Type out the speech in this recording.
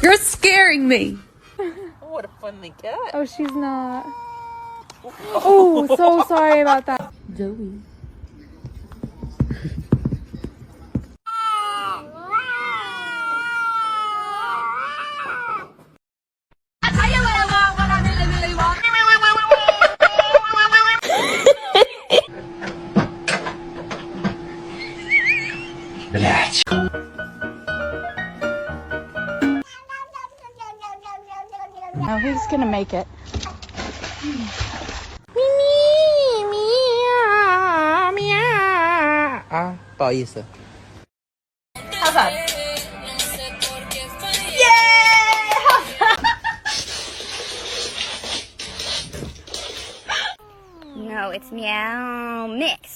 You're scaring me. What a funny cat. Oh, she's not. Oh, so sorry about that. Joey. Oh, he's gonna make it. 啊，不好意思。No, it's meow mix.